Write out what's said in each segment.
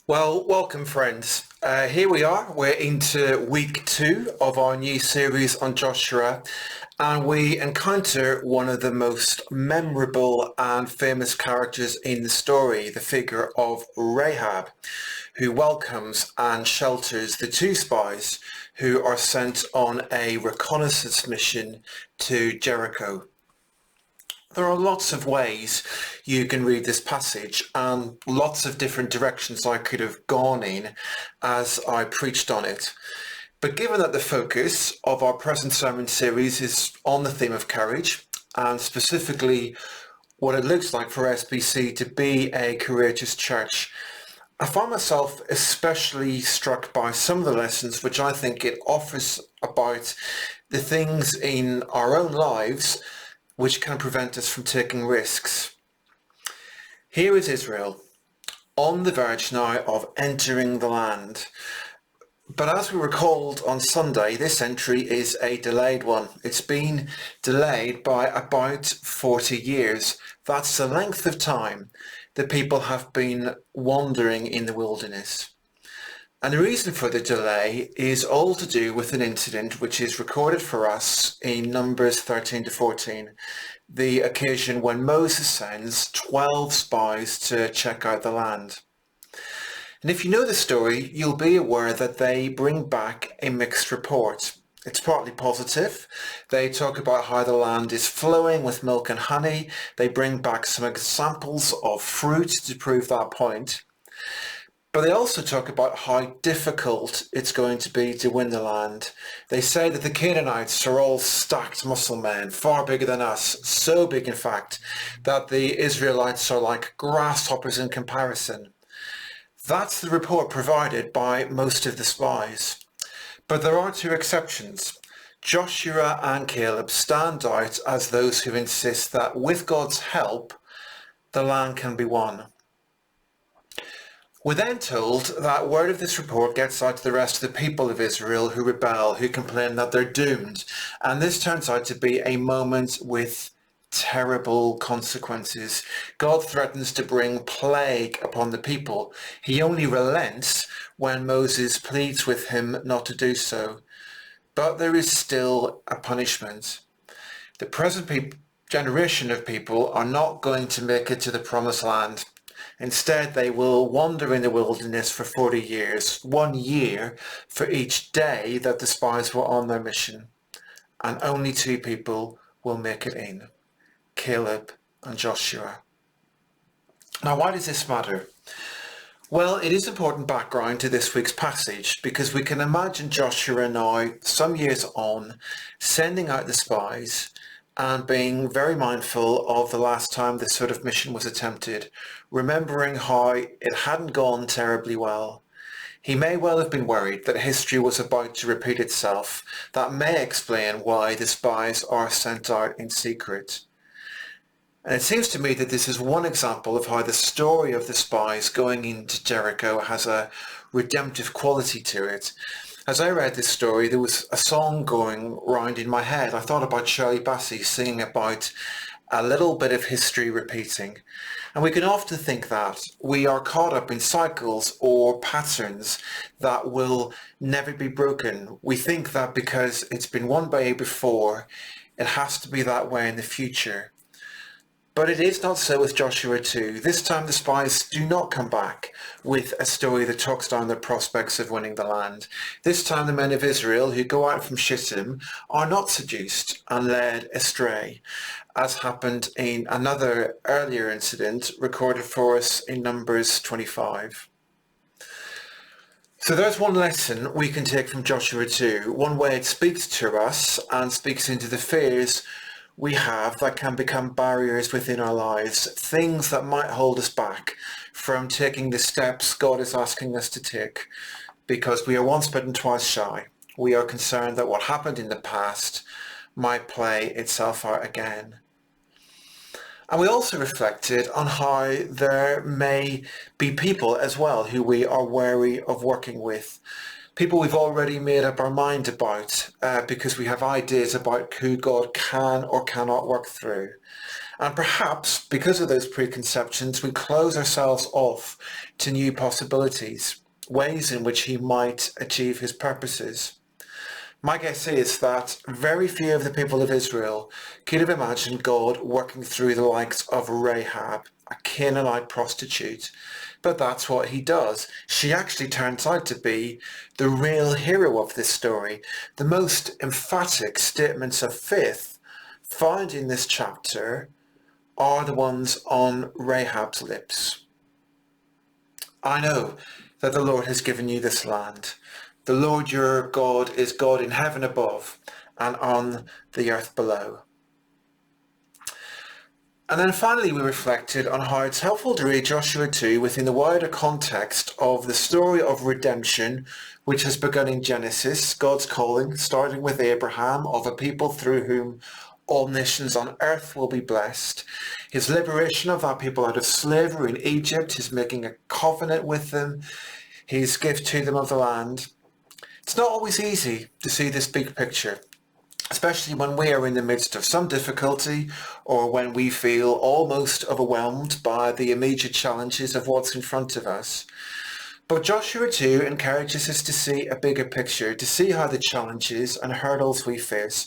Well, welcome friends. Here we are. We're into week 2 of our new series on Joshua, and we encounter one of the most memorable and famous characters in the story, the figure of Rahab, who welcomes and shelters the two spies who are sent on a reconnaissance mission to Jericho. There are lots of ways you can read this passage and lots of different directions I could have gone in as I preached on it. But given that the focus of our present sermon series is on the theme of courage and specifically what it looks like for SBC to be a courageous church, I find myself especially struck by some of the lessons which I think it offers about the things in our own lives which can prevent us from taking risks. Here is Israel, on the verge now of entering the land. But as we recalled on Sunday, this entry is a delayed one. It's been delayed by about 40 years. That's the length of time the people have been wandering in the wilderness. And the reason for the delay is all to do with an incident which is recorded for us in Numbers 13 to 14, the occasion when Moses sends 12 spies to check out the land. And if you know the story, you'll be aware that they bring back a mixed report. It's partly positive. They talk about how the land is flowing with milk and honey. They bring back some examples of fruit to prove that point. But they also talk about how difficult it's going to be to win the land. They say that the Canaanites are all stacked muscle men, far bigger than us, so big in fact, that the Israelites are like grasshoppers in comparison. That's the report provided by most of the spies. But there are two exceptions. Joshua and Caleb stand out as those who insist that with God's help, the land can be won. We're then told that word of this report gets out to the rest of the people of Israel who rebel, who complain that they're doomed. And this turns out to be a moment with terrible consequences. God threatens to bring plague upon the people. He only relents when Moses pleads with him not to do so. But there is still a punishment. The present generation of people are not going to make it to the promised land. Instead, they will wander in the wilderness for 40 years, 1 year for each day that the spies were on their mission. And only 2 people will make it in, Caleb and Joshua. Now, why does this matter? Well, it is important background to this week's passage because we can imagine Joshua now, some years on, sending out the spies and being very mindful of the last time this sort of mission was attempted, remembering how it hadn't gone terribly well. He may well have been worried that history was about to repeat itself. That may explain why the spies are sent out in secret. And it seems to me that this is one example of how the story of the spies going into Jericho has a redemptive quality to it. As I read this story, there was a song going round in my head. I thought about Shirley Bassey singing about a little bit of history repeating. And we can often think that we are caught up in cycles or patterns that will never be broken. We think that because it's been one way before, it has to be that way in the future. But it is not so with Joshua 2. This time the spies do not come back with a story that talks down their prospects of winning the land. This time the men of Israel who go out from Shittim are not seduced and led astray, as happened in another earlier incident recorded for us in Numbers 25. So there's one lesson we can take from Joshua 2, one way it speaks to us and speaks into the fears we have that can become barriers within our lives, things that might hold us back from taking the steps God is asking us to take, because we are once bitten, twice shy. We are concerned that what happened in the past might play itself out again. And we also reflected on how there may be people as well who we are wary of working with. People we've already made up our mind about because we have ideas about who God can or cannot work through. And perhaps because of those preconceptions, we close ourselves off to new possibilities, ways in which he might achieve his purposes. My guess is that very few of the people of Israel could have imagined God working through the likes of Rahab, a Canaanite prostitute. But that's what he does. She actually turns out to be the real hero of this story. The most emphatic statements of faith found in this chapter are the ones on Rahab's lips. I know that the Lord has given you this land. The Lord your God is God in heaven above and on the earth below. And then finally we reflected on how it's helpful to read Joshua 2 within the wider context of the story of redemption which has begun in Genesis, God's calling, starting with Abraham, of a people through whom all nations on earth will be blessed. His liberation of that people out of slavery in Egypt, his making a covenant with them, his gift to them of the land. It's not always easy to see this big picture, especially when we are in the midst of some difficulty or when we feel almost overwhelmed by the immediate challenges of what's in front of us. But Joshua 2 encourages us to see a bigger picture, to see how the challenges and hurdles we face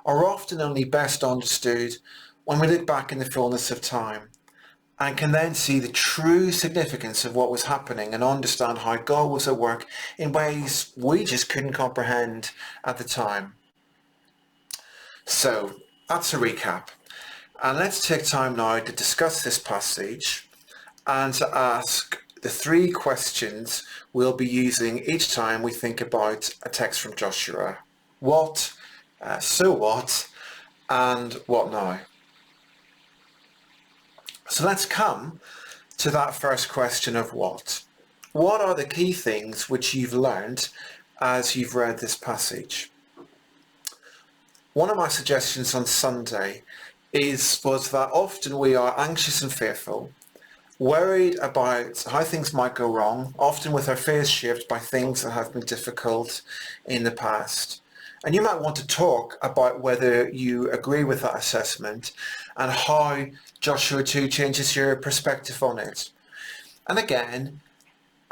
are often only best understood when we look back in the fullness of time and can then see the true significance of what was happening and understand how God was at work in ways we just couldn't comprehend at the time. So that's a recap. And let's take time now to discuss this passage and to ask the 3 questions we'll be using each time we think about a text from Joshua. What, so what, and what now? So let's come to that first question of what. What are the key things which you've learned as you've read this passage? One of my suggestions on Sunday was that often we are anxious and fearful, worried about how things might go wrong, often with our fears shaped by things that have been difficult in the past. And you might want to talk about whether you agree with that assessment and how Joshua 2 changes your perspective on it. And again,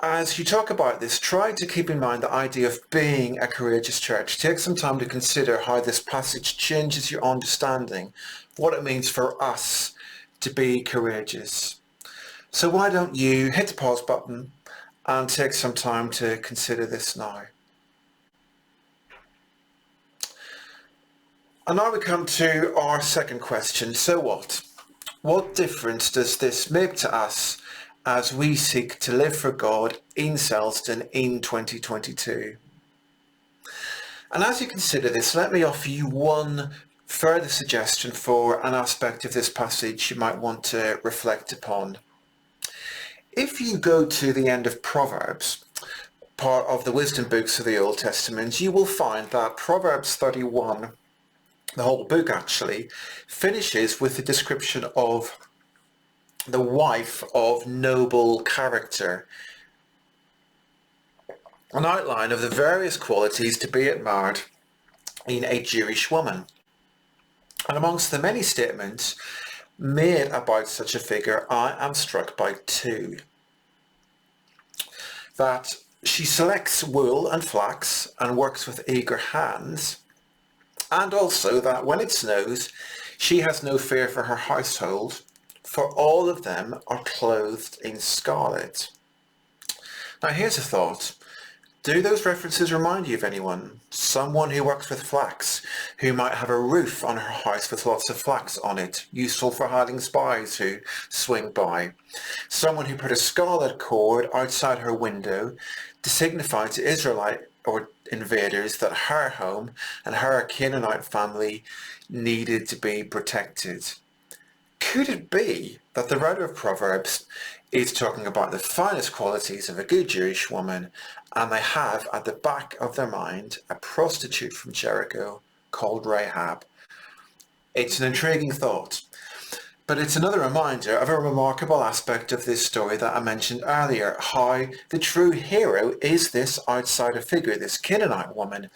as you talk about this, try to keep in mind the idea of being a courageous church. Take some time to consider how this passage changes your understanding of what it means for us to be courageous. So why don't you hit the pause button and take some time to consider this now. And now we come to our second question. So what? What difference does this make to us as we seek to live for God in Selsdon in 2022? And as you consider this, let me offer you one further suggestion for an aspect of this passage you might want to reflect upon. If you go to the end of Proverbs, part of the wisdom books of the Old Testament, you will find that Proverbs 31, the whole book actually, finishes with the description of the wife of noble character, an outline of the various qualities to be admired in a Jewish woman. And amongst the many statements made about such a figure, I am struck by 2. That she selects wool and flax and works with eager hands, and also that when it snows, she has no fear for her household, for all of them are clothed in scarlet. Now here's a thought. Do those references remind you of anyone? Someone who works with flax, who might have a roof on her house with lots of flax on it, useful for hiding spies who swing by. Someone who put a scarlet cord outside her window to signify to Israelite or invaders that her home and her Canaanite family needed to be protected. Could it be that the writer of Proverbs is talking about the finest qualities of a good Jewish woman, and they have at the back of their mind a prostitute from Jericho called Rahab? It's an intriguing thought, but it's another reminder of a remarkable aspect of this story that I mentioned earlier, how the true hero is this outsider figure, this Canaanite woman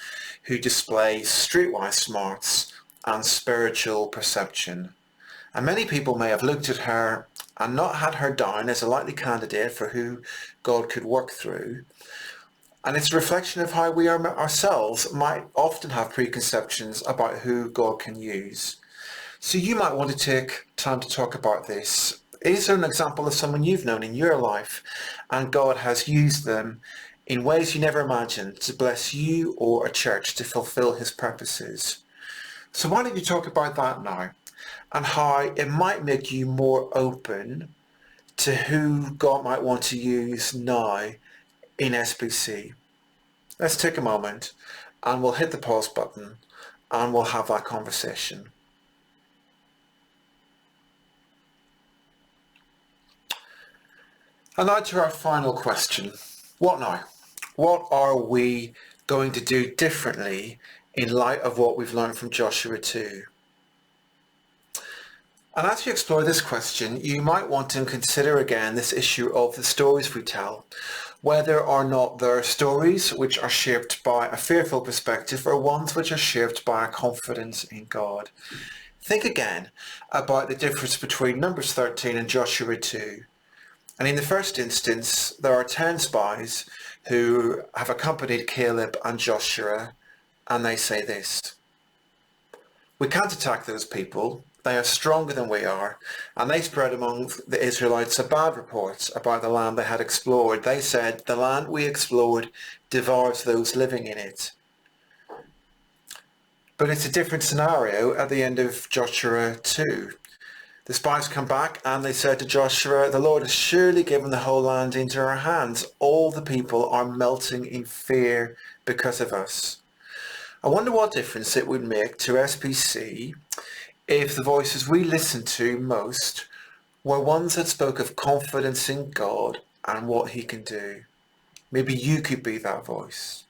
who displays streetwise smarts and spiritual perception. And many people may have looked at her and not had her down as a likely candidate for who God could work through. And it's a reflection of how we ourselves might often have preconceptions about who God can use. So you might want to take time to talk about this. Is there an example of someone you've known in your life and God has used them in ways you never imagined to bless you or a church to fulfill his purposes? So why don't you talk about that now and how it might make you more open to who God might want to use now in SBC. Let's take a moment and we'll hit the pause button and we'll have that conversation. And now to our final question. What now? What are we going to do differently in light of what we've learned from Joshua 2? And as you explore this question, you might want to consider again this issue of the stories we tell, whether or not they're stories which are shaped by a fearful perspective or ones which are shaped by a confidence in God. Think again about the difference between Numbers 13 and Joshua 2. And in the first instance, there are 10 spies who have accompanied Caleb and Joshua, and they say this: "We can't attack those people. They are stronger than we are." And they spread among the Israelites a bad report about the land they had explored. They said, "The land we explored devours those living in it." But it's a different scenario at the end of Joshua 2. The spies come back and they said to Joshua, "The Lord has surely given the whole land into our hands. All the people are melting in fear because of us." I wonder what difference it would make to SPC if the voices we listened to most were ones that spoke of confidence in God and what he can do. Maybe you could be that voice.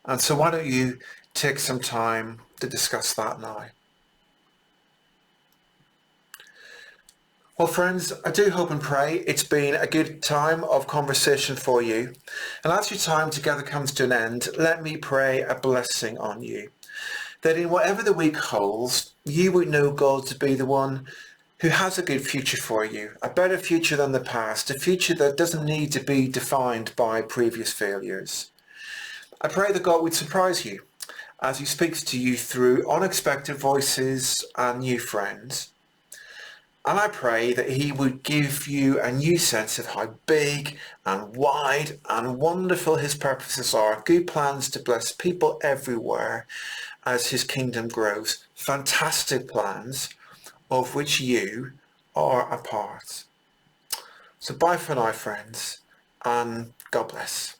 And so why don't you take some time to discuss that now? Well, friends, I do hope and pray it's been a good time of conversation for you. And as your time together comes to an end, let me pray a blessing on you, that in whatever the week holds, you would know God to be the one who has a good future for you, a better future than the past, a future that doesn't need to be defined by previous failures. I pray that God would surprise you as he speaks to you through unexpected voices and new friends. And I pray that he would give you a new sense of how big and wide and wonderful his purposes are, good plans to bless people everywhere as his kingdom grows, fantastic plans of which you are a part. So bye for now, friends, and God bless.